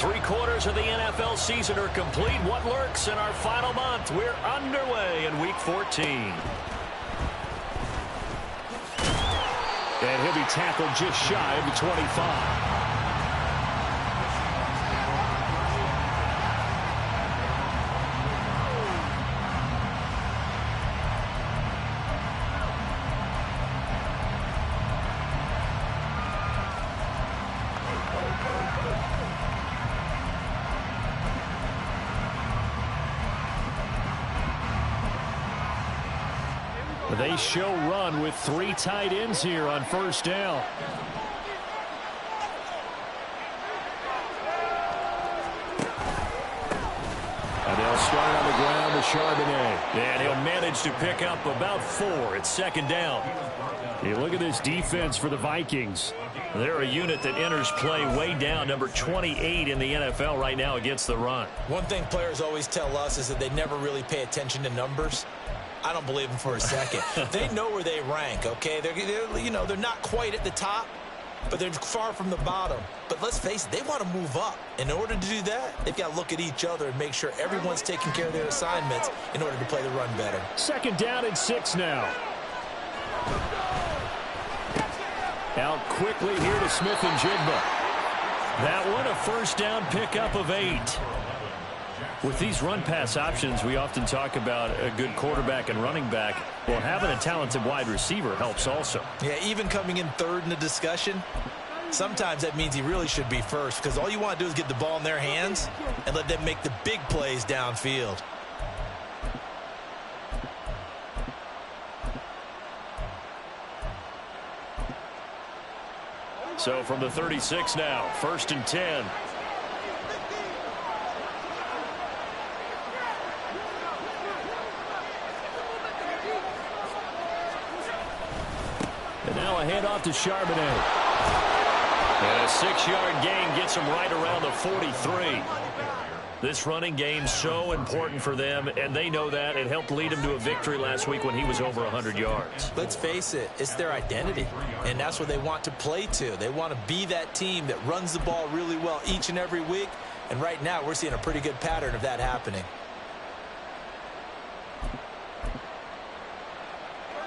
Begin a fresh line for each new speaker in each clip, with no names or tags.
3/4 of the NFL season are complete. What lurks in our final month? We're underway in Week 14.
And he'll be tackled just shy of the 25. They show run with 3 tight ends here on first down. And they'll start on the ground to Charbonnet.
And he'll manage to pick up about 4 at second down.
Hey, look at this defense for the Vikings.
They're a unit that enters play way down, number 28 in the NFL right now against the run.
One thing players always tell us is that they never really pay attention to numbers. I don't believe them for a second. They know where they rank, okay? They're not quite at the top, but they're far from the bottom. But let's face it, they want to move up. In order to do that, they've got to look at each other and make sure everyone's taking care of their assignments in order to play the run better.
Second down and 6 now. Out quickly here to Smith and Jigba.
That one a first down pickup of 8. With these run-pass options, we often talk about a good quarterback and running back. Well, having a talented wide receiver helps also.
Yeah, even coming in third in the discussion, sometimes that means he really should be first, because all you want to do is get the ball in their hands and let them make the big plays downfield.
So from the 36 now, 1st and 10.
And now a handoff to Charbonnet.
And a 6-yard gain gets him right around the 43. This running game's so important for them, and they know that. It helped lead him to a victory last week when he was over 100 yards.
Let's face it, it's their identity, and that's what they want to play to. They want to be that team that runs the ball really well each and every week, and right now we're seeing a pretty good pattern of that happening.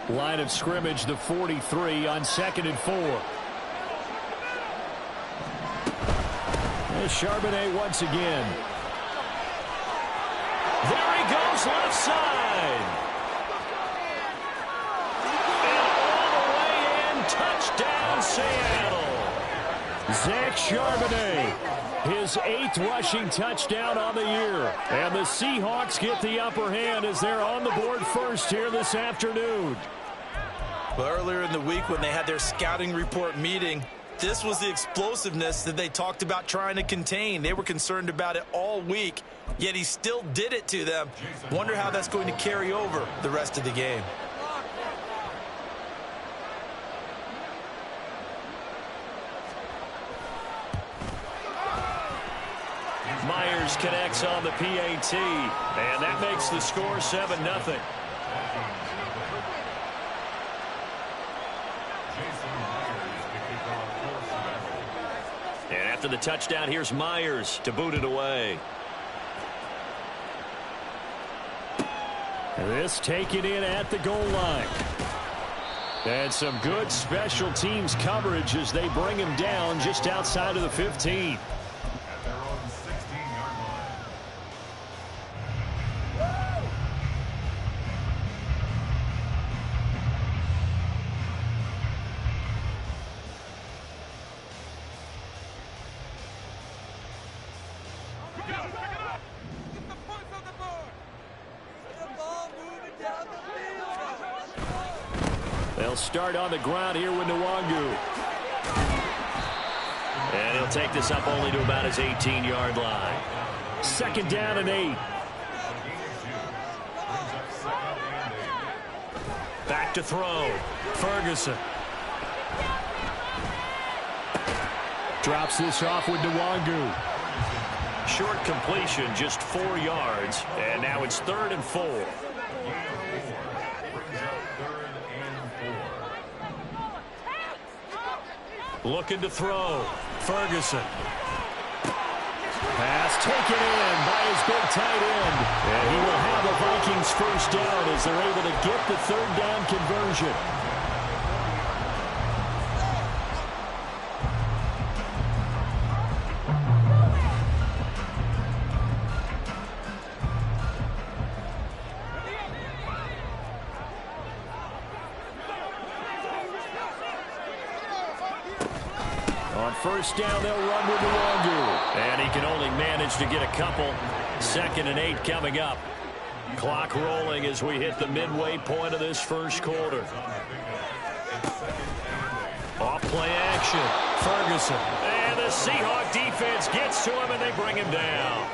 Line of scrimmage, the 43 on 2nd and 4. There's Charbonnet once again.
There he goes, left side. And all the way in, touchdown Seattle.
Zach Charbonnet, his 8th rushing touchdown on the year. And the Seahawks get the upper hand as they're on the board first here this afternoon.
Well, earlier in the week when they had their scouting report meeting, this was the explosiveness that they talked about trying to contain. They were concerned about it all week, yet he still did it to them. Wonder how that's going to carry over the rest of the game.
Myers connects on the PAT, and that makes the score 7-0. And after the touchdown, here's Myers to boot it away.
This taken in at the goal line. And some good special teams coverage as they bring him down just outside of the 15. They'll start on the ground here with Nwangu.
And he'll take this up only to about his 18-yard line.
2nd down and 8.
Back to throw. Ferguson.
Drops this off with Nwangu.
Short completion, just 4 yards. And now it's 3rd and 4. Looking to throw. Ferguson.
taken in by his big tight end. And he will have a Vikings first down as they're able to get the third down conversion. On first down, they'll run with the longer. And he can only manage to get a couple. 2nd and 8 coming up. Clock rolling as we hit the midway point of this first quarter. Off play action. Ferguson. And the Seahawk defense gets to him and they bring him down.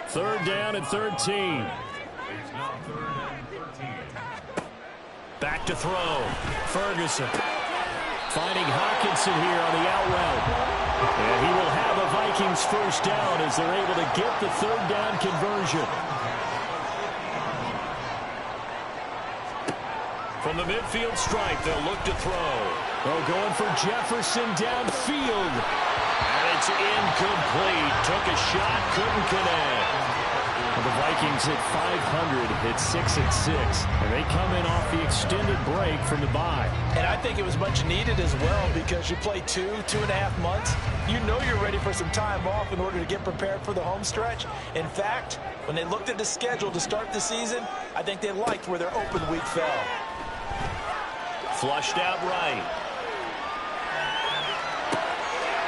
3rd down and 13. Back to throw. Ferguson. Finding Hawkinson here on the out route. And he will have a Vikings first down as they're able to get the third down conversion.
From the midfield stripe, they'll look to throw.
Oh, going for Jefferson downfield.
And it's incomplete. Took a shot, couldn't connect.
Well, the Vikings hit 500, hit 6-6, and they come in off the extended break from the bye.
And I think it was much needed as well because you play 2.5 months. You know you're ready for some time off in order to get prepared for the home stretch. In fact, when they looked at the schedule to start the season, I think they liked where their open week fell.
Flushed out right.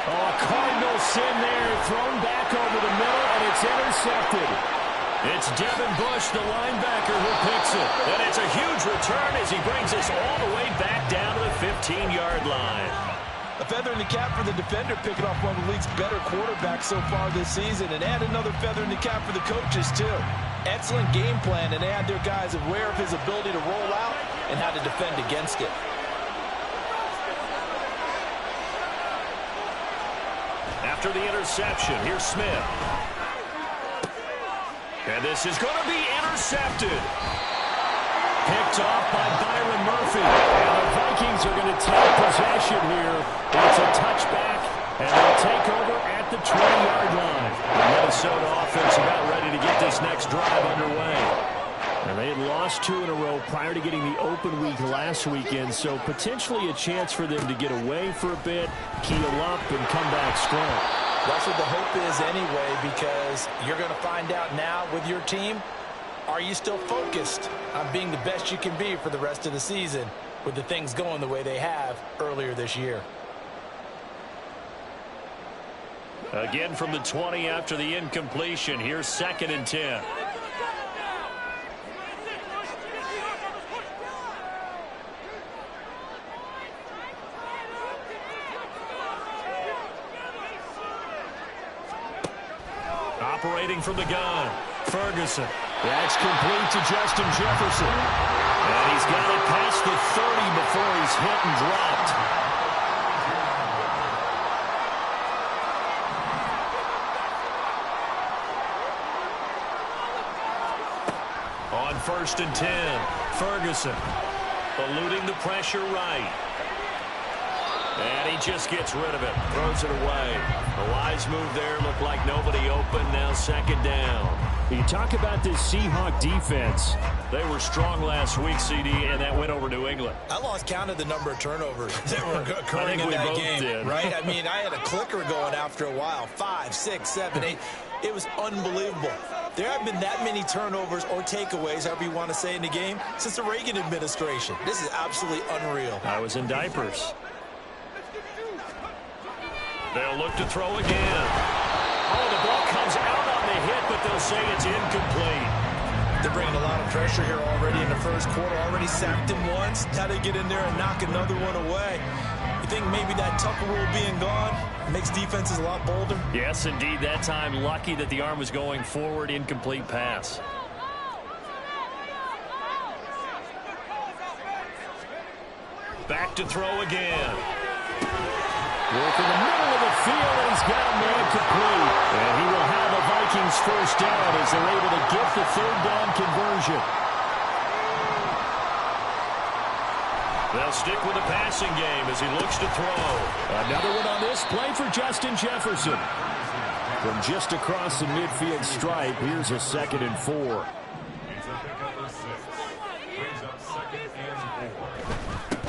Oh, a Cardinal sin there, thrown back over the middle, and it's intercepted.
It's Devin Bush, the linebacker, who picks it. And it's a huge return as he brings us all the way back down to the 15-yard line.
A feather in the cap for the defender, picking off one of the league's better quarterbacks so far this season, and add another feather in the cap for the coaches, too. Excellent game plan, and they had their guys aware of his ability to roll out and how to defend against it.
After the interception, here's Smith. And this is going to be intercepted. Picked off by Byron Murphy.
And the Vikings are going to take possession here. It's a touchback, and they'll take over at the 20-yard line.
The Minnesota offense about ready to get this next drive underway.
And they had lost 2 in a row prior to getting the open week last weekend, so potentially a chance for them to get away for a bit, keel up, and come back strong.
That's what the hope is anyway, because you're going to find out now with your team, are you still focused on being the best you can be for the rest of the season with the things going the way they have earlier this year?
Again from the 20 after the incompletion. Here's 2nd and 10. Operating from the gun, Ferguson.
That's complete to Justin Jefferson.
And he's got it past the 30 before he's hit and dropped. On 1st and 10, Ferguson eluding the pressure right. And he just gets rid of it, throws it away. A wise move there, looked like nobody open, now 2nd down.
You talk about this Seahawk defense.
They were strong last week, CD, and that went over New England.
I lost count of the number of turnovers that were occurring in that game, right? I mean, I had a clicker going after a while. 5, 6, 7, 8. It was unbelievable. There haven't been that many turnovers or takeaways, however you want to say, in the game since the Reagan administration. This is absolutely unreal.
I was in diapers. They'll look to throw again. Oh, the ball comes out on the hit, but they'll say it's incomplete.
They're bringing a lot of pressure here already in the first quarter. Already sacked him once. How to get in there and knock another one away. You think maybe that Tucker rule being gone makes defenses a lot bolder?
Yes, indeed. That time, lucky that the arm was going forward. Incomplete pass. Back to throw again.
Work in the middle of the field, and he's got a man complete. And he will have a Vikings first down as they're able to get the third down conversion.
They'll stick with the passing game as he looks to throw.
Another one on this play for Justin Jefferson. From just across the midfield stripe, here's a 2nd and 4.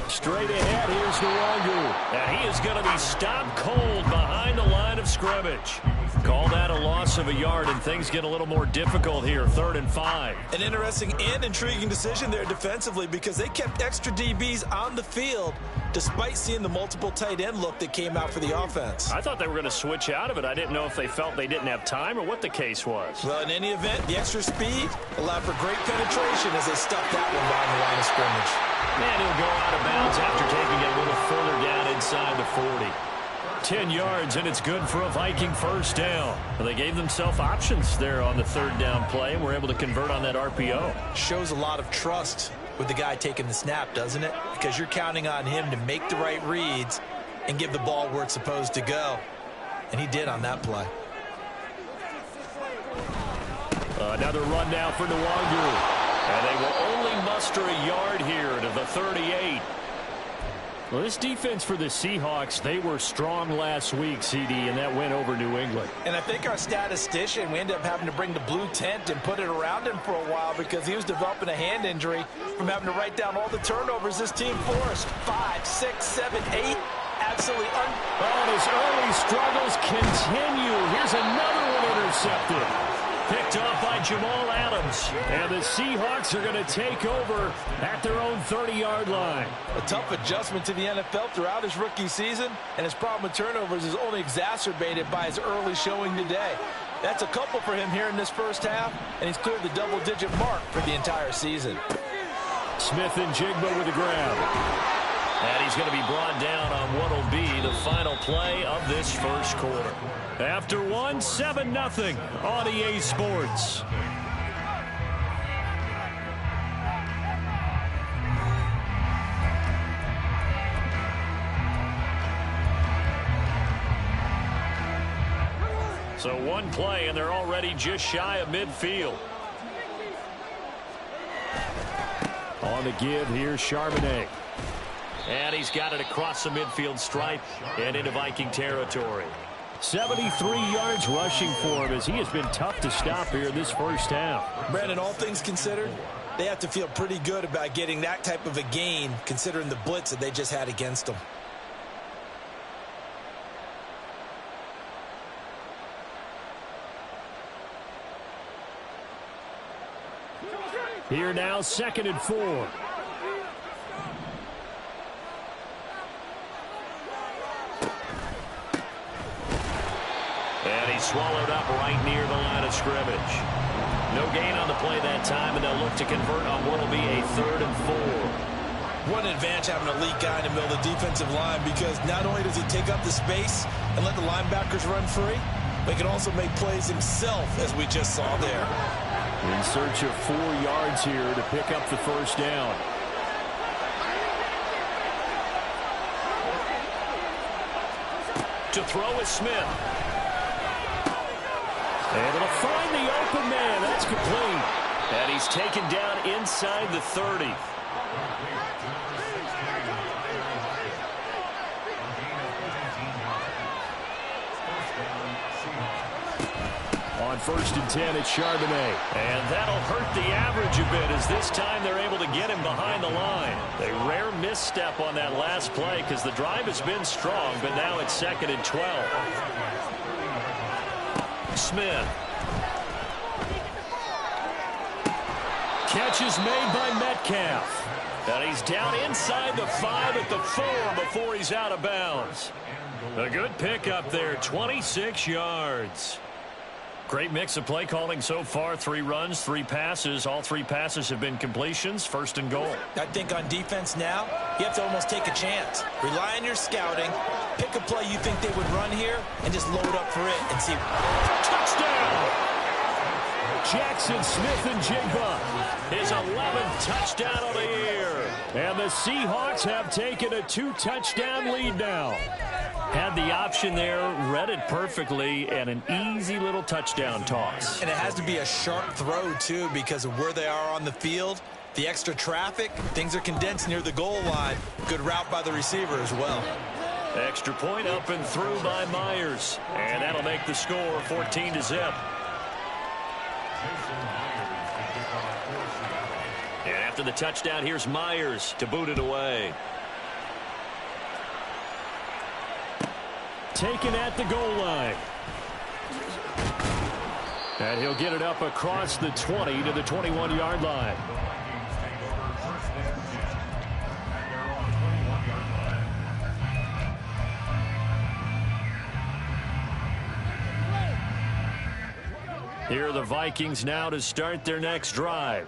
Straight ahead, here's Nwangu.
And he is going to be stopped cold behind the line of scrimmage. Call that a loss of a yard, and things get a little more difficult here. 3rd and 5.
An interesting and intriguing decision there defensively because they kept extra DBs on the field despite seeing the multiple tight end look that came out for the offense.
I thought they were going to switch out of it. I didn't know if they felt they didn't have time or what the case was.
Well, in any event, the extra speed allowed for great penetration as they stuffed that one behind the line of scrimmage.
And he'll go out of bounds after taking it a little further down inside the 40. 10 yards, and it's good for a Viking first down. Well, they gave themselves options there on the 3rd down play and were able to convert on that RPO.
Shows a lot of trust with the guy taking the snap, doesn't it? Because you're counting on him to make the right reads and give the ball where it's supposed to go. And he did on that play.
Another run now for Nwangu. And they will only muster a yard here to the 38. Well, this defense for the Seahawks, they were strong last week, CD, and that went over New England.
And I think our statistician, we ended up having to bring the blue tent and put it around him for a while because he was developing a hand injury from having to write down all the turnovers this team forced. 5, 6, 7, 8. Absolutely
Oh, his early struggles continue. Here's another one intercepted. Picked off by Jamal Adams. And the Seahawks are going to take over at their own 30-yard line.
A tough adjustment to the NFL throughout his rookie season, and his problem with turnovers is only exacerbated by his early showing today. That's a couple for him here in this first half, and he's cleared the double-digit mark for the entire season.
Smith and Jigba with the grab. And he's going to be brought down on what will be the final play of this first quarter. After 7-0 on EA Sports. So one play, and they're already just shy of midfield.
On the give, here's Charbonnet.
And he's got it across the midfield stripe and into Viking territory.
73 yards rushing for him as he has been tough to stop here in this first half.
Brandon, all things considered, they have to feel pretty good about getting that type of a gain considering the blitz that they just had against them.
Here now, 2nd and 4.
And he's swallowed up right near the line of scrimmage. No gain on the play that time, and they'll look to convert on what will be a 3rd and 4.
What an advantage having an elite guy in the middle of the defensive line, because not only does he take up the space and let the linebackers run free, but he can also make plays himself, as we just saw there.
In search of 4 yards here to pick up the first down.
To throw is Smith.
Able to find the open man. That's complete.
And he's taken down inside the 30.
On 1st and 10, it's Charbonnet.
And that'll hurt the average a bit as this time they're able to get him behind the line. A rare misstep on that last play because the drive has been strong, but now it's 2nd and 12. Smith.
Catch is made by Metcalf.
And he's down inside the 5 at the 4 before he's out of bounds. A good pickup there, 26 yards. Great mix of play calling so far. 3 runs, 3 passes. All 3 passes have been completions. 1st and goal.
I think on defense now, you have to almost take a chance. Rely on your scouting. Pick a play you think they would run here and just load up for it and see.
Touchdown!
Jackson Smith and Jigba.
His 11th touchdown of the year.
And the Seahawks have taken a 2-touchdown lead now.
Had the option there, read it perfectly, and an easy little touchdown toss.
And it has to be a sharp throw, too, because of where they are on the field. The extra traffic, things are condensed near the goal line. Good route by the receiver as well.
Extra point up and through by Myers. And that'll make the score 14-0. And after the touchdown, here's Myers to boot it away.
Taken at the goal line. And he'll get it up across the 20 to the 21-yard line. Here are the Vikings now to start their next drive.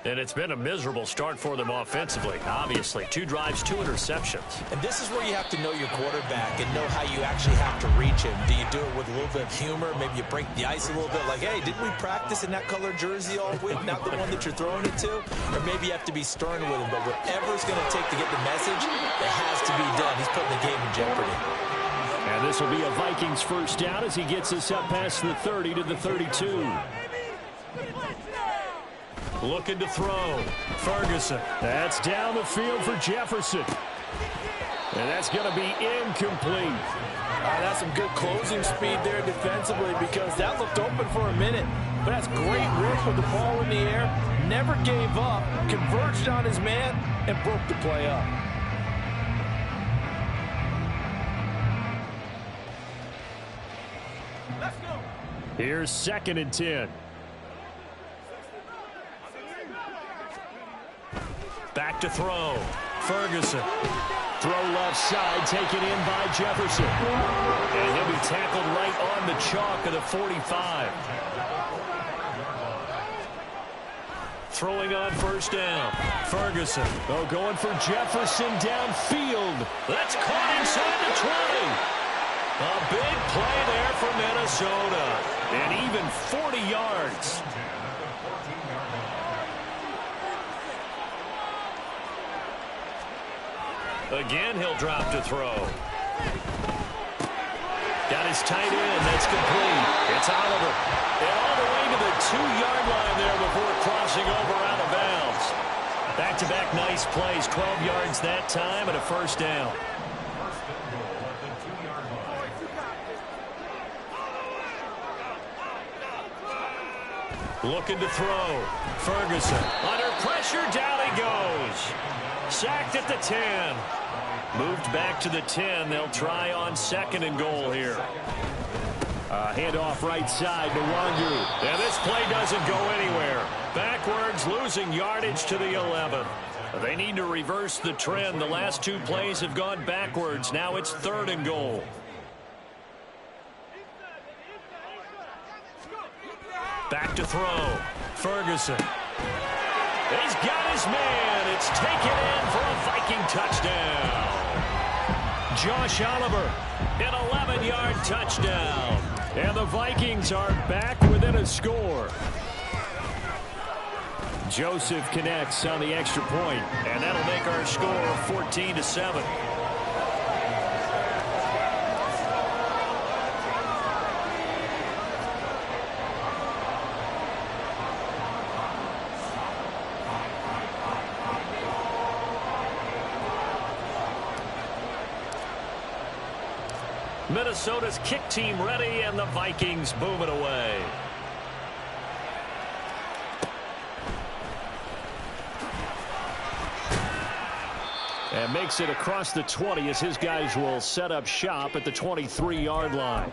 And it's been a miserable start for them offensively. Obviously, 2 drives, 2 interceptions.
And this is where you have to know your quarterback and know how you actually have to reach him. Do you do it with a little bit of humor? Maybe you break the ice a little bit like, hey, didn't we practice in that color jersey all week? Not the one that you're throwing it to? Or maybe you have to be stern with him. But whatever it's going to take to get the message, it has to be done. He's putting the game in jeopardy.
And this will be a Vikings first down as he gets us up past the 30 to the 32.
Looking to throw. Ferguson.
That's down the field for Jefferson. And that's going to be incomplete.
That's some good closing speed there defensively because that looked open for a minute. But that's great work with the ball in the air. Never gave up. Converged on his man and broke the play up.
Here's 2nd and 10.
Back to throw. Ferguson.
Throw left side, taken in by Jefferson.
And he'll be tackled right on the chalk of the 45. Throwing on first down. Ferguson.
Oh, going for Jefferson downfield.
That's caught inside the 20. A big play there for Minnesota. And even 40 yards. Again, he'll drop to throw. Got his tight end. That's complete. It's Oliver. And all the way to the 2-yard line there before crossing over out of bounds. Back-to-back nice plays. 12 yards that time and a first down. Looking to throw. Ferguson. Under pressure, down he goes. Sacked at the 10. Moved back to the 10. They'll try on 2nd and goal here.
Handoff right side to Wangu.
And this play doesn't go anywhere. Backwards, losing yardage to the 11. They need to reverse the trend. The last 2 plays have gone backwards. Now it's 3rd and goal. Back to throw. Ferguson. He's got his man. It's taken in for a Viking touchdown. Josh Oliver, an 11-yard touchdown.
And the Vikings are back within a score. Joseph connects on the extra point.
And that'll make our score 14-7. Minnesota's kick team ready, and the Vikings boom it away.
And makes it across the 20 as his guys will set up shop at the 23-yard line.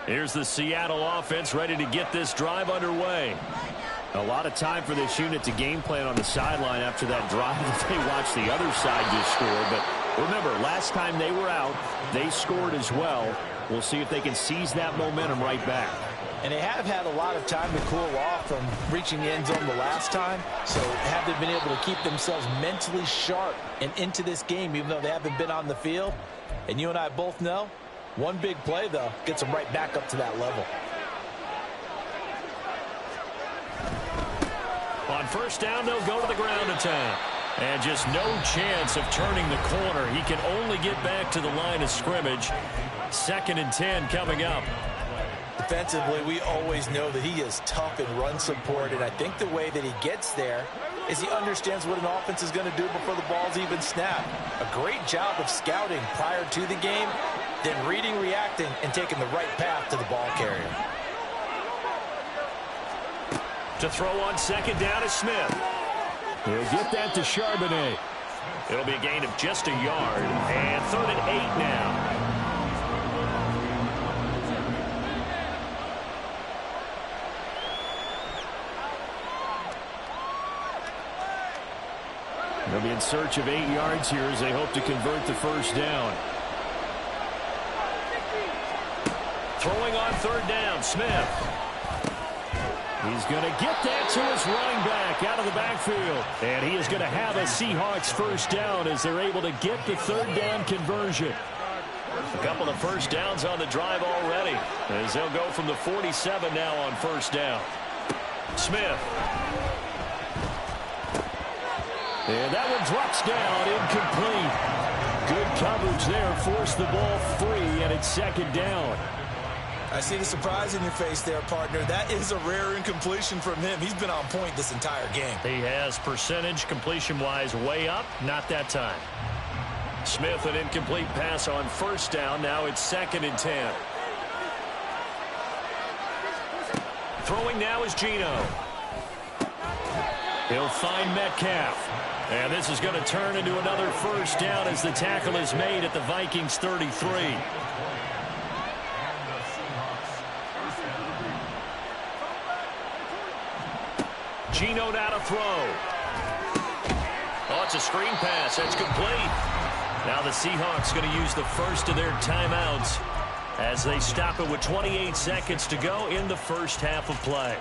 Here's the Seattle offense ready to get this drive underway.
A lot of time for this unit to game plan on the sideline after that drive that they watched the other side just score. But remember, last time they were out, they scored as well. We'll see if they can seize that momentum right back.
And they have had a lot of time to cool off from reaching the end zone the last time. So have they been able to keep themselves mentally sharp and into this game, even though they haven't been on the field? And you and I both know, one big play, though, gets them right back up to that level.
On first down, they'll go to the ground attack.
And just no chance of turning the corner. He can only get back to the line of scrimmage. 2nd and 10 coming up.
Defensively, we always know that he is tough in run support, and I think the way that he gets there is he understands what an offense is going to do before the ball's even snapped. A great job of scouting prior to the game, then reading, reacting, and taking the right path to the ball carrier.
To throw on 2nd down is Smith. He'll get that to Charbonnet.
It'll be a gain of just a yard, and 3rd and 8 now.
They'll be in search of 8 yards here as they hope to convert the 1st down.
Throwing on 3rd down, Smith.
He's going to get that to his running back out of the backfield. And he is going to have a Seahawks 1st down as they're able to get the 3rd down conversion.
A couple of 1st downs on the drive already, as they'll go from the 47 now on 1st down. Smith.
And that one drops down, incomplete. Good coverage there, forced the ball free, and it's 2nd down.
I see the surprise in your face there, partner. That is a rare incompletion from him. He's been on point this entire game.
He has percentage completion-wise way up, not that time. Smith, an incomplete pass on 1st down. Now it's 2nd and 10. Throwing now is Geno.
He'll find Metcalf. And this is going to turn into another 1st down as the tackle is made at the Vikings 33.
Geno now to throw. Oh, it's a screen pass. That's complete. Now the Seahawks going to use the 1st of their timeouts as they stop it with 28 seconds to go in the 1st half of play.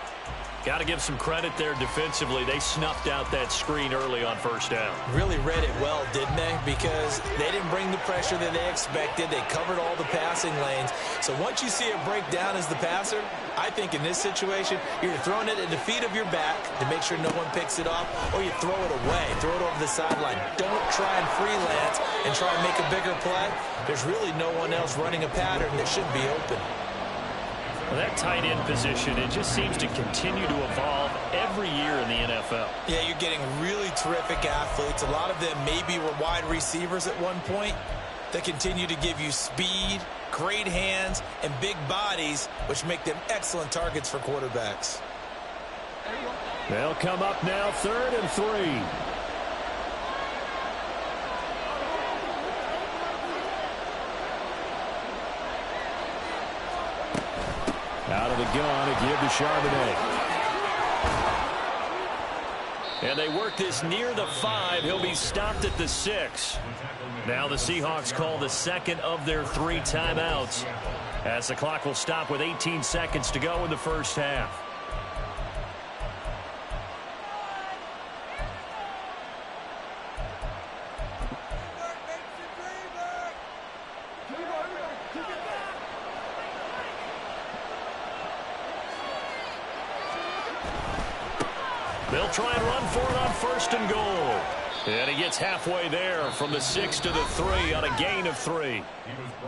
Got to give some credit there defensively. They snuffed out that screen early on 1st down.
Really read it well, didn't they? Because they didn't bring the pressure that they expected. They covered all the passing lanes. So once you see it break down as the passer, I think in this situation, you're throwing it at the feet of your back to make sure no one picks it off, or you throw it away, throw it over the sideline. Don't try and freelance and try and make a bigger play. There's really no one else running a pattern that should be open.
Well, that tight end position, it just seems to continue to evolve every year in the NFL.
Yeah, you're getting really terrific athletes. A lot of them maybe were wide receivers at one point that continue to give you speed, great hands, and big bodies, which make them excellent targets for quarterbacks.
They'll come up now 3rd and 3. Out of the gun, a give to Charbonnet.
And they work this near the 5. He'll be stopped at the 6. Now the Seahawks call the 2nd of their 3 timeouts as the clock will stop with 18 seconds to go in the 1st half. They'll try and run for it on 1st and goal. And he gets halfway there from the 6 to the 3 on a gain of 3.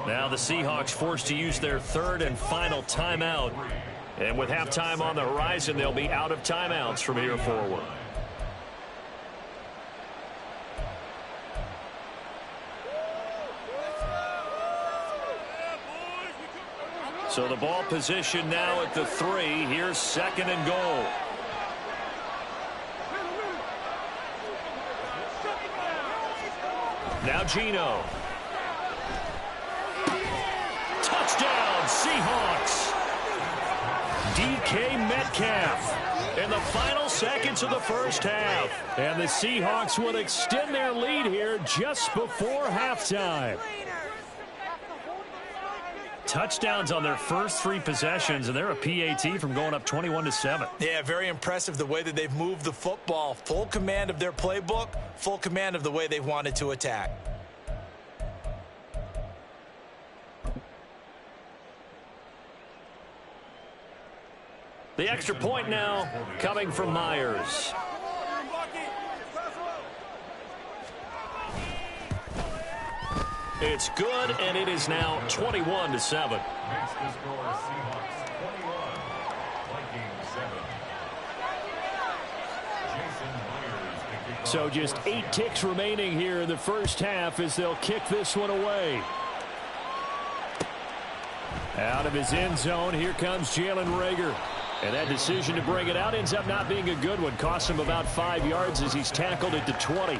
Now the Seahawks forced to use their 3rd and final timeout. And with halftime on the horizon, they'll be out of timeouts from here forward. So the ball position now at the 3. Here's 2nd and goal. Now Geno. Touchdown, Seahawks. DK Metcalf in the final seconds of the 1st half. And the Seahawks will extend their lead here just before halftime. Touchdowns on their first 3 possessions, and they're a PAT from going up 21-7.
Yeah, very impressive the way that they've moved the football. Full command of their playbook, full command of the way they've wanted to attack.
The extra point now coming from Myers. It's good, and it is now 21-7.
So just 8 ticks remaining here in the first half as they'll kick this one away. Out of his end zone, here comes Jalen Reagor. And that decision to bring it out ends up not being a good one. Costs him about 5 yards as he's tackled at the 20.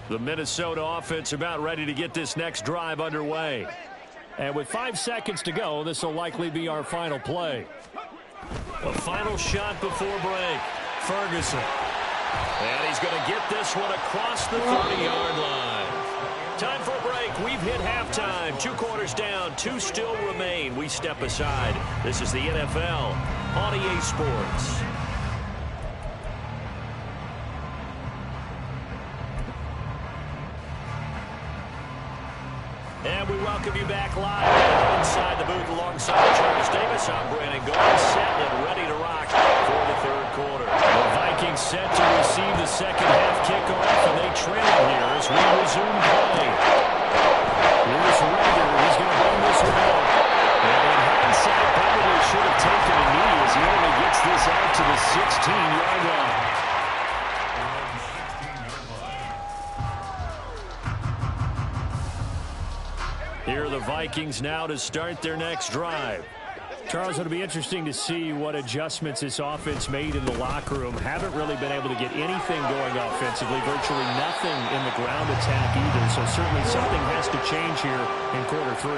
The Minnesota offense about ready to get this next drive underway. And with 5 seconds to go, this will likely be our final play.
A final shot before break. Ferguson. And he's going to get this one across the 30-yard line. Time for a break. We've hit halftime. 2 quarters down. 2 still remain. We step aside. This is the NFL on EA Sports. And we welcome you back live inside the booth alongside Travis Davis. I'm Brandon Gold, set and ready to rock for the third quarter.
The Vikings set to receive the second half kickoff, and they trail here as we resume play. Here's Reagor. He's going to bring this one out. And in hindsight, probably should have taken a knee as he only gets this out to the 16-yard line. Here are the Vikings now to start their next drive. Charles, it'll be interesting to see what adjustments this offense made in the locker room. Haven't really been able to get anything going offensively, virtually nothing in the ground attack either. So certainly something has to change here in quarter 3.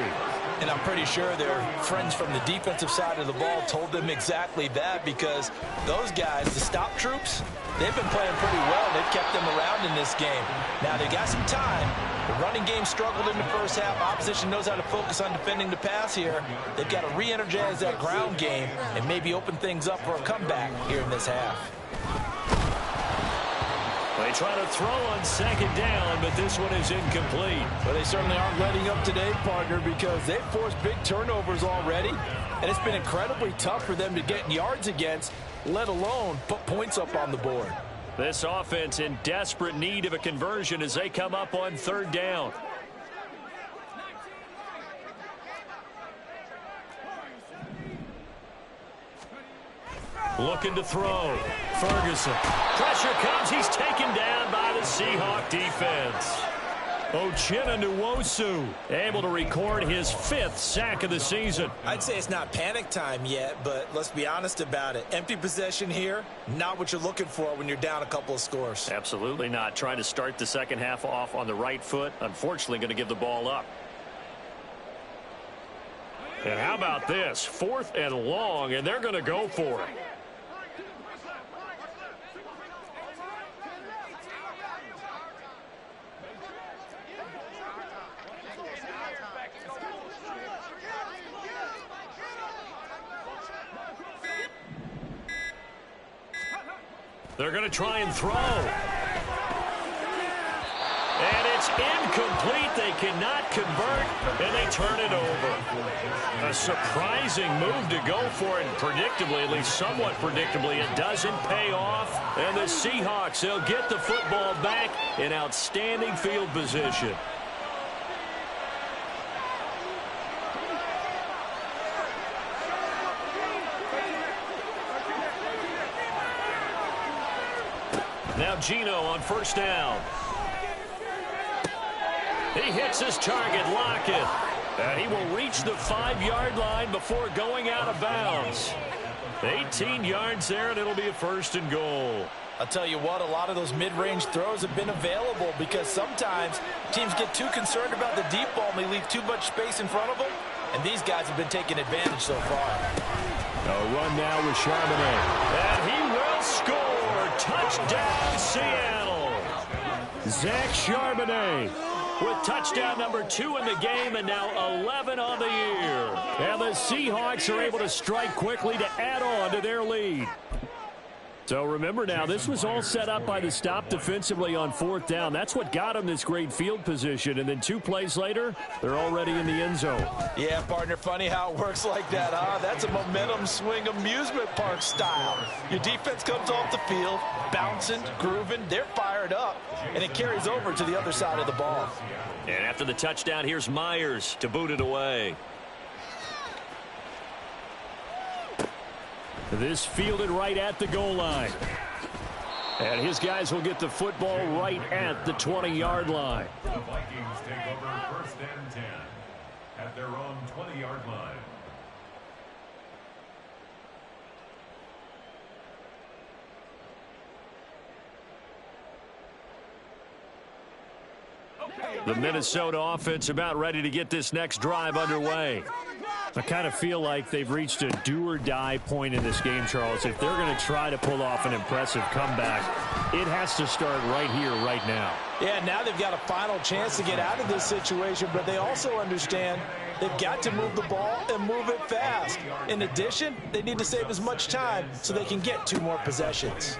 And I'm pretty sure their friends from the defensive side of the ball told them exactly that, because those guys, the stop troops, they've been playing pretty well. They've kept them around in this game. Now, they got some time. The running game struggled in the first half. Opposition knows how to focus on defending the pass here. They've got to re-energize that ground game and maybe open things up for a comeback here in this half.
They try to throw on second down, but this one is incomplete.
Well, they certainly aren't letting up today, partner, because they've forced big turnovers already, and it's been incredibly tough for them to get yards against, let alone put points up on the board.
This offense in desperate need of a conversion as they come up on third down. Looking to throw. Ferguson. Pressure comes. He's taken down by the Seahawk defense. Uchenna Nwosu able to record his 5th sack of the season.
I'd say it's not panic time yet, but let's be honest about it. Empty possession here, not what you're looking for when you're down a couple of scores.
Absolutely not. Trying to start the second half off on the right foot. Unfortunately, going to give the ball up. And how about this? 4th and long, and they're going to go for it. They're going to try and throw. And it's incomplete. They cannot convert, and they turn it over. A surprising move to go for it, and predictably, at least somewhat predictably, it doesn't pay off. And the Seahawks, they'll get the football back in outstanding field position. Now Gino on first down. He hits his target, Lockett. And he will reach the 5-yard line before going out of bounds. 18 yards there, and it'll be a 1st and goal.
I'll tell you what, a lot of those mid-range throws have been available because sometimes teams get too concerned about the deep ball and they leave too much space in front of them. And these guys have been taking advantage so far.
A run now with Charbonnet.
And he will score. Touchdown, Seattle.
Zach Charbonnet
with touchdown number 2 in the game, and now 11 on the year.
And the Seahawks are able to strike quickly to add on to their lead. So remember now, this was all set up by the stop defensively on 4th down. That's what got them this great field position. And then 2 plays later, they're already in the end zone.
Yeah, partner, funny how it works like that, huh? That's a momentum swing amusement park style. Your defense comes off the field, bouncing, grooving. They're firing
fired up, and it carries over to the other side of the ball.
And after the touchdown, here's Myers to boot it away.
This fielded right at the goal line. And his guys will get the football right at the 20-yard line.
The Vikings take over 1st and 10 at their own 20-yard line.
The Minnesota offense about ready to get this next drive underway.
I kind of feel like they've reached a do-or-die point in this game, Charles. If they're going to try to pull off an impressive comeback, it has to start right here, right now.
Yeah, now they've got a final chance to get out of this situation, but they also understand they've got to move the ball and move it fast. In addition, they need to save as much time so they can get 2 more possessions.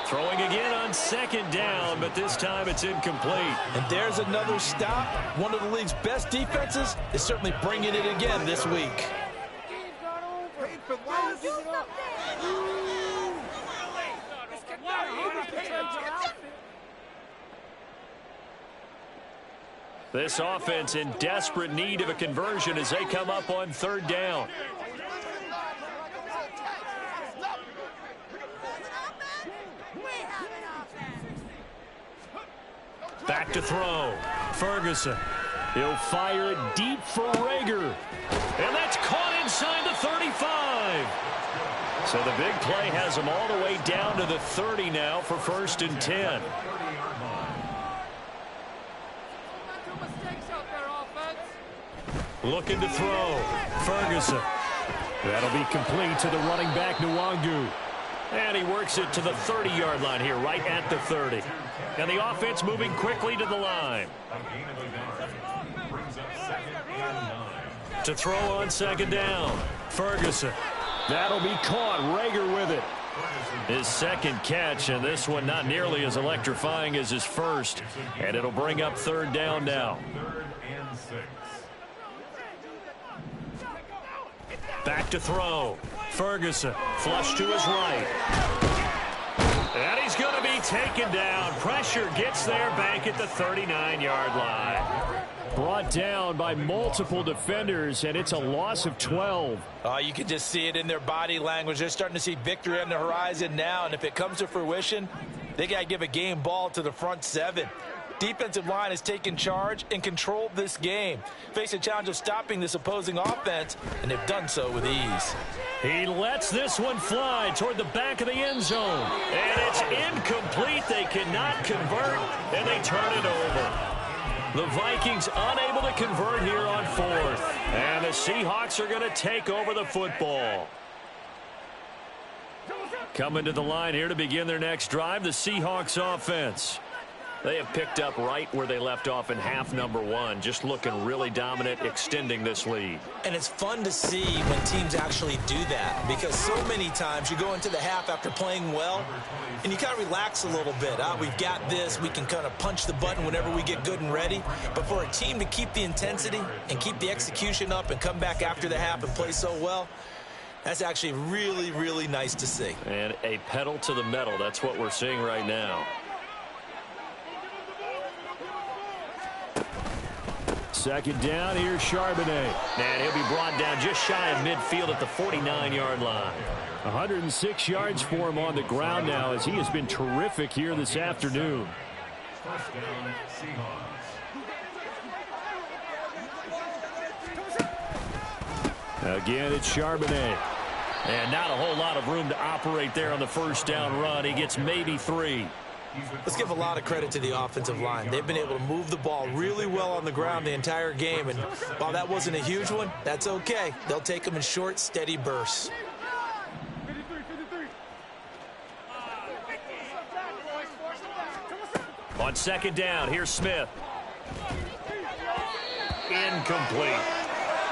Throwing again on 2nd down, but this time it's incomplete.
And there's another stop. One of the league's best defenses is certainly bringing it again this week.
This offense in desperate need of a conversion as they come up on 3rd down. Back to throw. Ferguson. He'll fire it deep for Rager. And that's caught inside the 35. So the big play has them all the way down to the 30 now for 1st and 10. Looking to throw. Ferguson. That'll be complete to the running back, Nwangu. And he works it to the 30-yard line here, right at the 30. And the offense moving quickly to the line. To throw on 2nd down. Ferguson. That'll be caught. Rager with it. His 2nd catch, and this one not nearly as electrifying as his first. And it'll bring up 3rd down now. Back to throw. Ferguson. Flush to his right. And he's going to be taken down. Pressure gets there back at the 39-yard line.
Brought down by multiple defenders, and it's a loss of 12.
You can just see it in their body language. They're starting to see victory on the horizon now, and if it comes to fruition, they got to give a game ball to the front 7. Defensive line has taken charge and controlled this game. Face a challenge of stopping this opposing offense, and they've done so with ease.
He lets this one fly toward the back of the end zone. And it's incomplete. They cannot convert, and they turn it over. The Vikings unable to convert here on 4th. And the Seahawks are going to take over the football. Coming to the line here to begin their next drive, the Seahawks offense. They have picked up right where they left off in half number 1, just looking really dominant, extending this lead.
And it's fun to see when teams actually do that, because so many times you go into the half after playing well, and you kind of relax a little bit. We've got this. We can kind of punch the button whenever we get good and ready. But for a team to keep the intensity and keep the execution up and come back after the half and play so well, that's actually really, really nice to see.
And a pedal to the metal. That's what we're seeing right now.
2nd down, here's Charbonnet.
And he'll be brought down just shy of midfield at the 49-yard line.
106 yards for him on the ground now, as he has been terrific here this afternoon.
1st down, Seahawks.
Again, it's Charbonnet.
And not a whole lot of room to operate there on the 1st down run. He gets maybe 3.
Let's give a lot of credit to the offensive line. They've been able to move the ball really well on the ground the entire game. And while that wasn't a huge one, that's okay. They'll take them in short, steady bursts.
On 2nd down, here's Smith. Incomplete.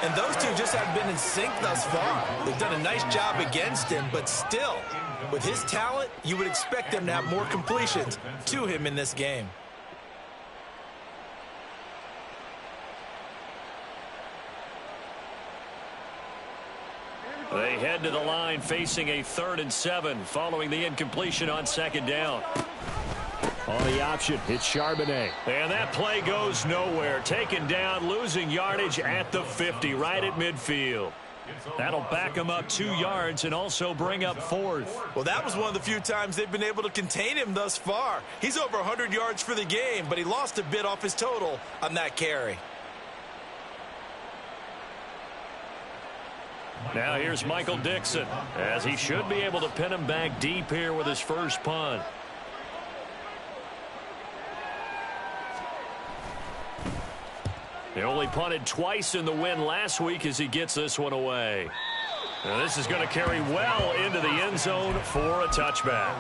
And those two just haven't been in sync thus far. They've done a nice job against him, but still, with his talent, you would expect them to have more completions to him in this game.
They head to the line facing a 3rd and 7 following the incompletion on 2nd down.
On the option, it's Charbonnet.
And that play goes nowhere. Taken down, losing yardage at the 50, right at midfield. That'll back him up 2 yards and also bring up 4th.
Well, that was one of the few times they've been able to contain him thus far. He's over 100 yards for the game, but he lost a bit off his total on that carry.
Now here's Michael Dixon, as he should be able to pin him back deep here with his first punt. He only punted twice in the win last week as he gets this one away. Now this is going to carry well into the end zone for a touchback.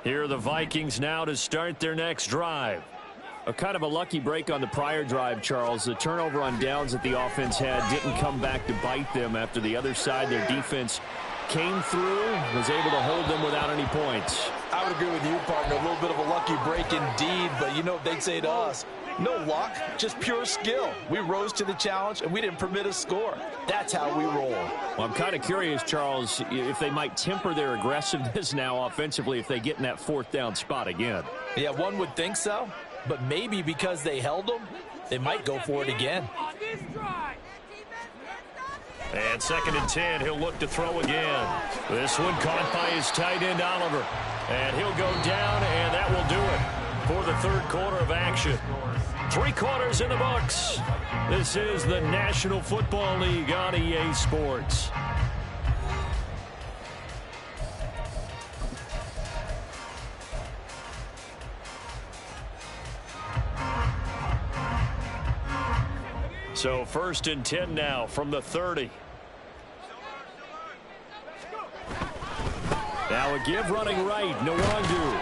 Here are the Vikings now to start their next drive.
A kind of a lucky break on the prior drive, Charles. The turnover on downs that the offense had didn't come back to bite them after the other side. Their defense came through, was able to hold them without any points.
I would agree with you, partner. A little bit of a lucky break indeed, but you know what they'd say to us. No luck, just pure skill. We rose to the challenge, and we didn't permit a score. That's how we roll.
Well, I'm kind of curious, Charles, if they might temper their aggressiveness now offensively if they get in that 4th down spot again.
Yeah, one would think so. But maybe because they held them, they might go for it again.
And 2nd and 10, he'll look to throw again. This one caught by his tight end, Oliver. And he'll go down, and that will do it for the 3rd quarter of action. 3 quarters in the books. This is the National Football League on EA Sports. So 1st and 10 now from the 30. Now a give running right, Nwangu.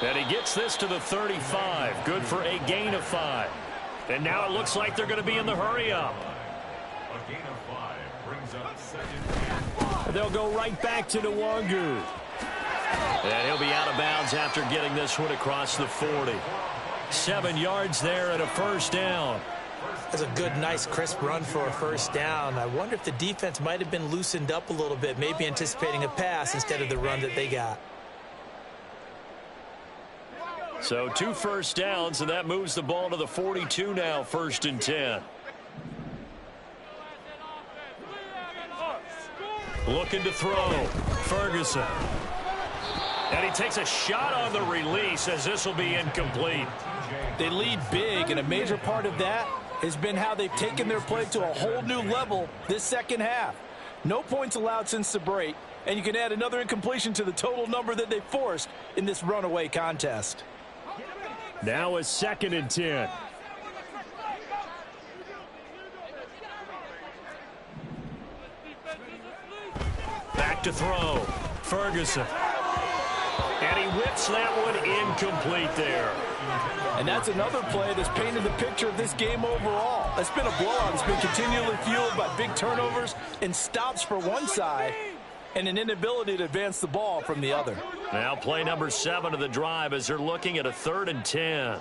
And he gets this to the 35. Good for a gain of 5. And now it looks like they're going to be in the hurry up.
A gain of 5 brings up 2nd and 10.
They'll go right back to Nwangu. And he'll be out of bounds after getting this one across the 40. 7 yards there and a 1st down.
That's a good, nice, crisp run for a 1st down. I wonder if the defense might have been loosened up a little bit, maybe anticipating a pass instead of the run that they got.
So 2 1st downs, and that moves the ball to the 42 now, 1st and 10. Looking to throw. Ferguson. And he takes a shot on the release as this will be incomplete.
They lead big, and a major part of that has been how they've taken their play to a whole new level this 2nd half. No points allowed since the break, and you can add another incompletion to the total number that they forced in this runaway contest.
Now a 2nd and 10.
Back to throw. Ferguson. And he whips that one incomplete there.
And that's another play that's painted the picture of this game overall. It's been a blowout. It's been continually fueled by big turnovers and stops for one side and an inability to advance the ball from the other.
Now play number 7 of the drive as they're looking at a 3rd and 10.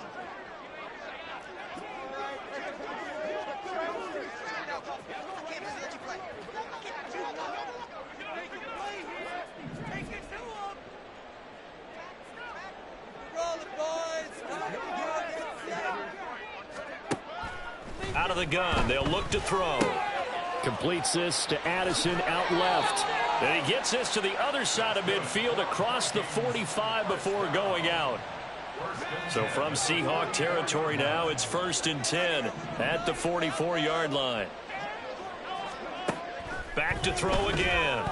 Out of the gun, they'll look to throw.
Completes this to Addison out left.
And he gets this to the other side of midfield across the 45 before going out. So from Seahawk territory now, it's 1st and 10 at the 44-yard line. Back to throw again.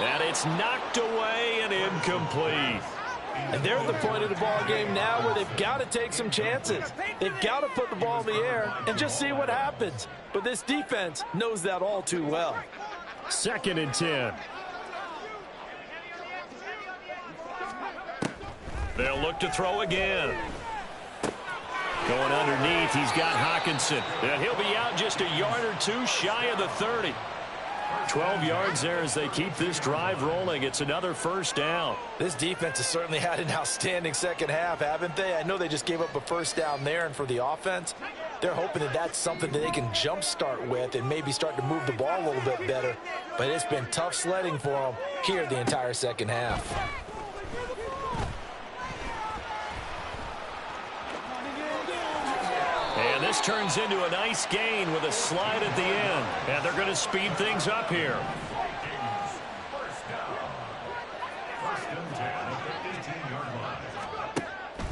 And it's knocked away and incomplete.
And they're at the point of the ball game now where they've got to take some chances. They've got to put the ball in the air and just see what happens. But this defense knows that all too well.
2nd and 10.
They'll look to throw again. Going underneath, he's got Hawkinson. And he'll be out just a yard or two shy of the 30.
12 yards there as they keep this drive rolling. It's another first down.
This defense has certainly had an outstanding second half, haven't they? I know they just gave up a first down there, and for the offense, they're hoping that that's something that they can jumpstart with and maybe start to move the ball a little bit better. But it's been tough sledding for them here the entire second half.
And this turns into a nice gain with a slide at the end. And they're going to speed things up here.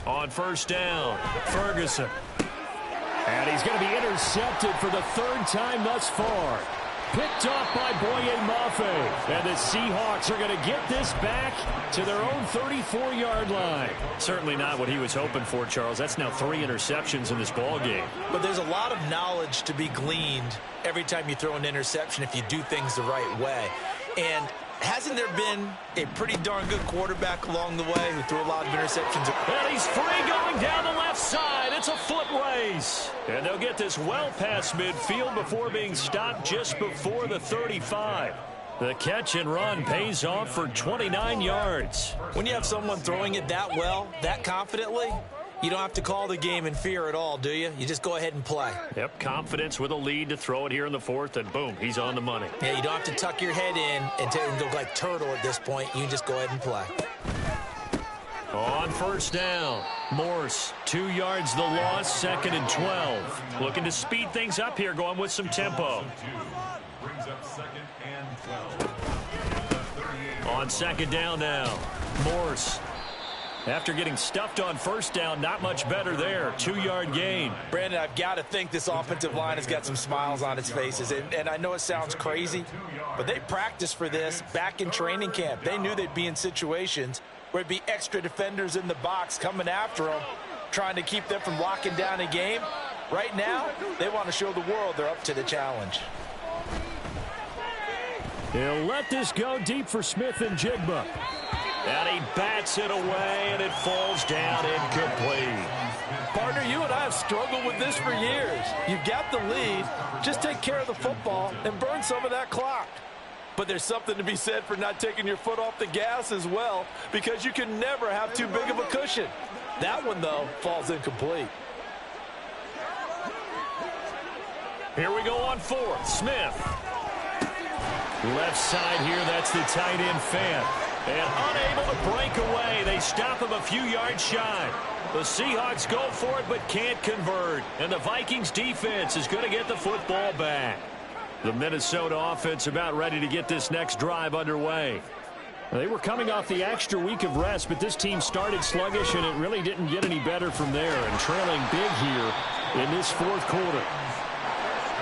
On first down, Ferguson. And he's going to be intercepted for the third time thus far. Picked off by Boye Mafe. And the Seahawks are going to get this back to their own 34-yard line. Certainly not what he was hoping for, Charles. That's now 3 interceptions in this ball game.
But there's a lot of knowledge to be gleaned every time you throw an interception if you do things the right way. And hasn't there been a pretty darn good quarterback along the way who threw a lot of interceptions?
And he's free going down the left side. It's a foot race. And they'll get this well past midfield before being stopped just before the 35. The catch and run pays off for 29 yards.
When you have someone throwing it that well, that confidently, you don't have to call the game in fear at all, do you? You just go ahead and play.
Yep, confidence with a lead to throw it here in the fourth, and boom, he's on the money.
Yeah, you don't have to tuck your head in and look like turtle at this point. You just go ahead and play.
On first down, Morse, 2 yards the loss, 2nd and 12. Looking to speed things up here, going with some tempo.
Brings up 2nd and 12.
On second down now, Morse. After getting stuffed on first down, not much better there. 2-yard gain.
Brandon, I've got to think this offensive line has got some smiles on its faces. And I know it sounds crazy, but they practiced for this back in training camp. They knew they'd be in situations where it'd be extra defenders in the box coming after them, trying to keep them from locking down a game. Right now, they want to show the world they're up to the challenge.
He'll let this go deep for Smith and Jigba. And he bats it away, and it falls down incomplete.
Partner, you and I have struggled with this for years. You've got the lead. Just take care of the football and burn some of that clock. But there's something to be said for not taking your foot off the gas as well, because you can never have too big of a cushion. That one, though, falls incomplete.
Here we go on fourth. Smith. Left side here, that's the tight end fan. And unable to break away. They stop him a few yards shy. The Seahawks go for it but can't convert. And the Vikings defense is going to get the football back. The Minnesota offense about ready to get this next drive underway. They were coming off the extra week of rest, but this team started sluggish, and it really didn't get any better from there. And trailing big here in this fourth quarter.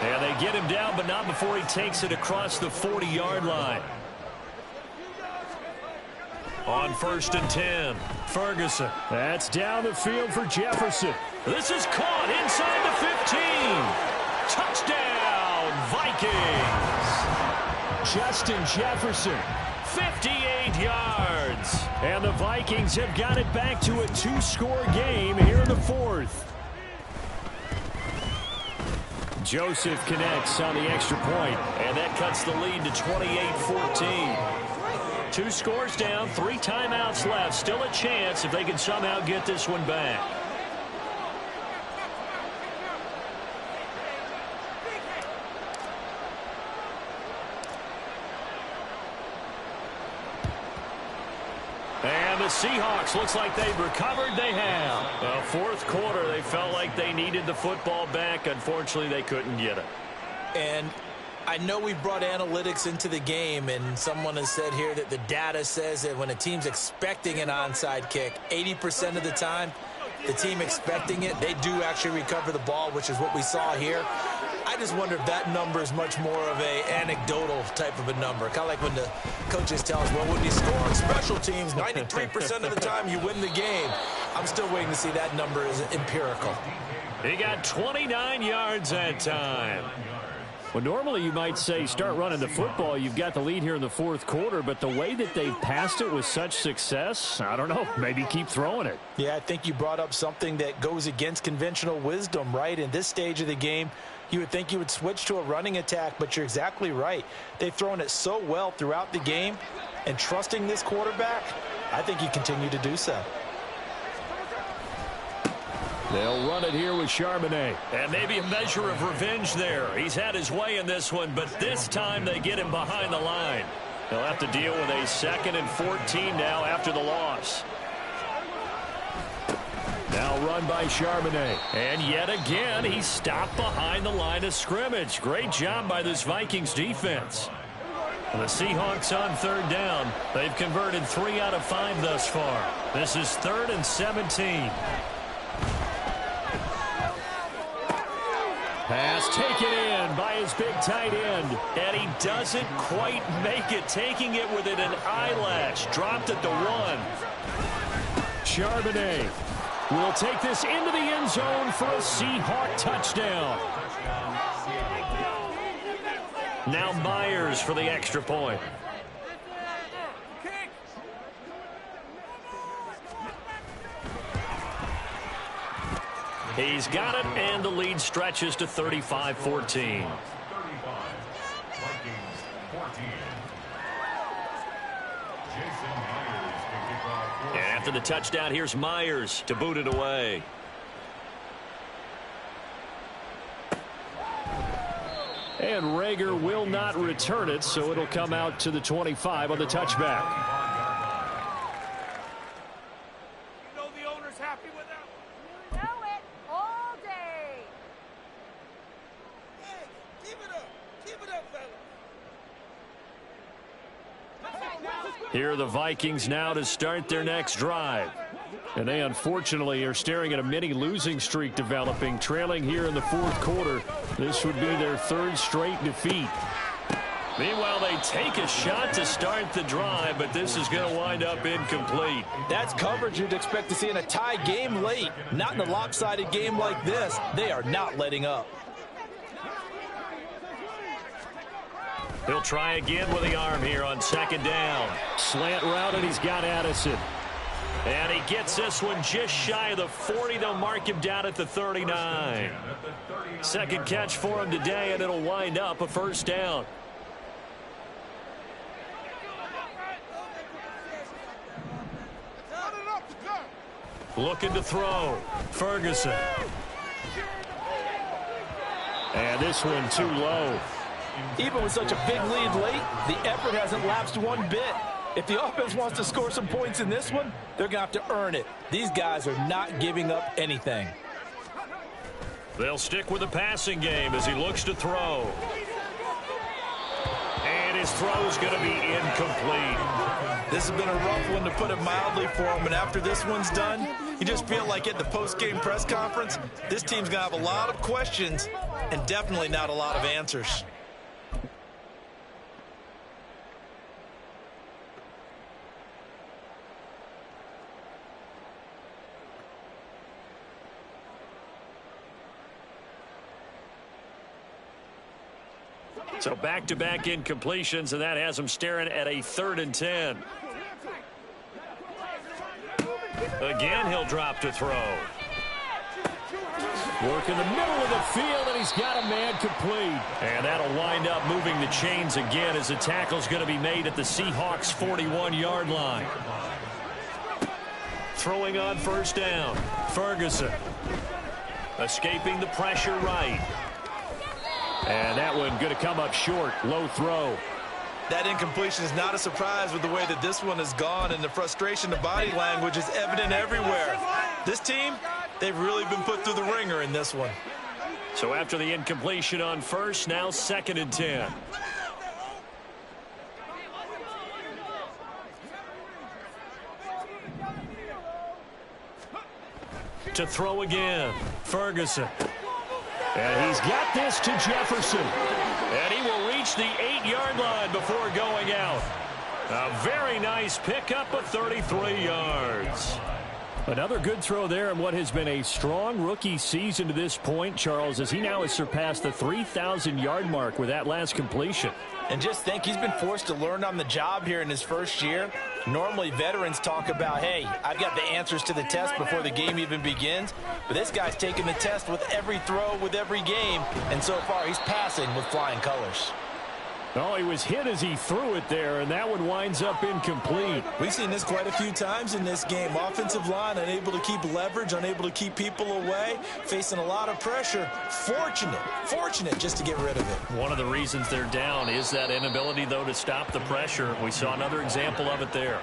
And they get him down, but not before he takes it across the 40-yard line. On 1st and 10, Ferguson. That's down the field for Jefferson. This is caught inside the 15. Touchdown, Vikings. Justin Jefferson, 58 yards. And the Vikings have got it back to a 2-score game here in the fourth. Joseph connects on the extra point, and that cuts the lead to 28-14. 2 scores down, 3 timeouts left. Still a chance if they can somehow get this one back. And the Seahawks, looks like they've recovered. They have. The fourth quarter, they felt like they needed the football back. Unfortunately, they couldn't get it.
And I know we brought analytics into the game, and someone has said here that the data says that when a team's expecting an onside kick, 80% of the time, the team expecting it, they do actually recover the ball, which is what we saw here. I just wonder if that number is much more of a anecdotal type of a number. Kind of like when the coaches tell us, well, when you score on special teams, 93% of the time you win the game. I'm still waiting to see that number is empirical.
He got 29 yards that time. Well, normally you might say start running the football. You've got the lead here in the fourth quarter, but the way that they've passed it with such success, I don't know, maybe keep throwing it.
Yeah, I think you brought up something that goes against conventional wisdom, right? In this stage of the game,
You would think you would switch to a running attack, but you're exactly right. They've thrown it so well throughout the game, and trusting this quarterback, I think you continue to do so.
They'll run it here with Charbonnet.
And maybe a measure of revenge there. He's had his way in this one, but this time they get him behind the line. They'll have to deal with a 2nd and 14 now after the loss.
Now run by Charbonnet.
And yet again, he's stopped behind the line of scrimmage. Great job by this Vikings defense. The Seahawks on 3rd down. They've converted 3 out of 5 thus far. This is 3rd and 17.
Pass taken in by his big tight end.
And he doesn't quite make it, taking it within an eyelash. Dropped at the 1.
Charbonnet will take this into the end zone for a Seahawk touchdown.
Now Myers for the extra point. He's got it, and the lead stretches to 35-14. And after the touchdown, here's Myers to boot it away.
And Rager will not return it, so it'll come out to the 25 on the touchback.
You know the owner's happy with that? Know it all day. Hey, keep it up. Keep it up, fellas.
Here are the Vikings now to start their next drive. And they unfortunately are staring at a mini losing streak developing, trailing here in the 4th quarter. This would be their 3rd straight defeat.
Meanwhile, they take a shot to start the drive, but this is going to wind up incomplete.
That's coverage you'd expect to see in a tie game late. Not in a lopsided game like this. They are not letting up.
He'll try again with the arm here on 2nd down.
Slant route, and he's got Addison.
And he gets this one just shy of the 40. They'll mark him down at the 39. 2nd catch for him today, and it'll wind up a 1st down. Looking to throw. Ferguson.
And this one too low.
Even with such a big lead late, the effort hasn't lapsed one bit. If the offense wants to score some points in this one, they're going to have to earn it. These guys are not giving up anything.
They'll stick with the passing game as he looks to throw. And his throw's going to be incomplete.
This has been a rough one, to put it mildly, for him. And after this one's done, you just feel like at the post-game press conference, this team's going to have a lot of questions and definitely not a lot of answers.
So back-to-back incompletions, and that has him staring at a 3rd and 10. Again, he'll drop to throw.
Work in the middle of the field, and he's got a man complete.
And that'll wind up moving the chains again as the tackle's going to be made at the Seahawks' 41-yard line. Throwing on 1st down. Ferguson. Escaping the pressure right.
And that one going to come up short. Low throw.
That incompletion is not a surprise with the way that this one has gone, and the frustration, the body language is evident everywhere. This team, they've really been put through the ringer in this one.
So after the incompletion on 1st, now 2nd and 10. To throw again, Ferguson.
And he's got this to Jefferson.
And he will reach the 8-yard line before going out. A very nice pickup of 33 yards.
Another good throw there in what has been a strong rookie season to this point, Charles, as he now has surpassed the 3,000-yard mark with that last completion.
And just think, he's been forced to learn on the job here in his first year. Normally, veterans talk about, hey, I've got the answers to the test before the game even begins. But this guy's taking the test with every throw, with every game. And so far, he's passing with flying colors.
Oh, he was hit as he threw it there, and that one winds up incomplete.
We've seen this quite a few times in this game. Offensive line unable to keep leverage, unable to keep people away, facing a lot of pressure. Fortunate just to get rid of it.
One of the reasons they're down is that inability, though, to stop the pressure. We saw another example of it there.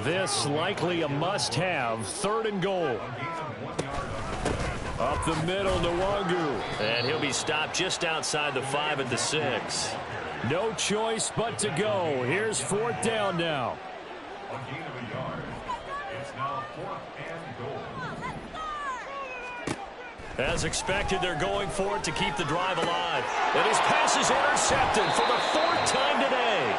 This likely a must-have, 3rd and goal. Up the middle, Nwangu.
And he'll be stopped just outside the 5 at the 6.
No choice but to go. Here's 4th down now.
A gain of a yard. It's now 4th and goal.
As expected, they're going for it to keep the drive alive. And his pass is intercepted for the 4th time today.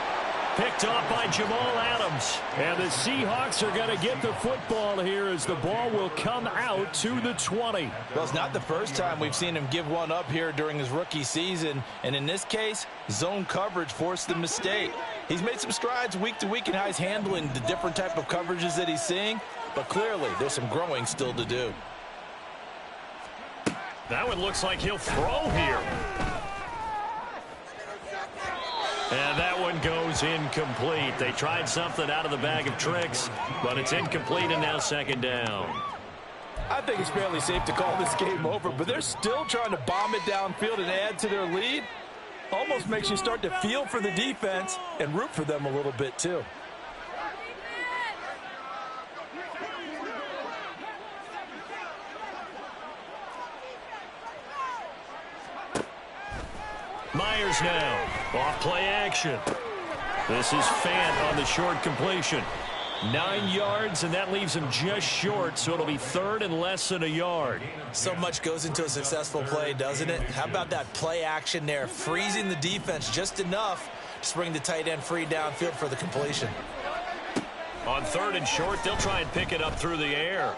Picked off by Jamal Adams.
And the Seahawks are going to get the football here as the ball will come out to the 20.
Well, it's not the first time we've seen him give one up here during his rookie season. And in this case, zone coverage forced the mistake. He's made some strides week to week in how he's handling the different type of coverages that he's seeing. But clearly, there's some growing still to do.
That one looks like he'll throw here. And that one goes incomplete. They tried something out of the bag of tricks, but it's incomplete and now 2nd down.
I think it's fairly safe to call this game over, but they're still trying to bomb it downfield and add to their lead. Almost makes you start to feel for the defense and root for them a little bit too.
Myers now. Off play action. This is Fant on the short completion. 9 yards, and that leaves him just short, so it'll be 3rd and less than a yard.
So much goes into a successful play, doesn't it? How about that play action there? Freezing the defense just enough to bring the tight end free downfield for the completion.
On 3rd and short, they'll try and pick it up through the air.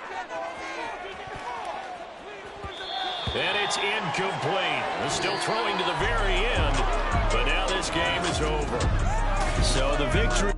And it's incomplete. They're still throwing to the very end, but now this game is over.
So the victory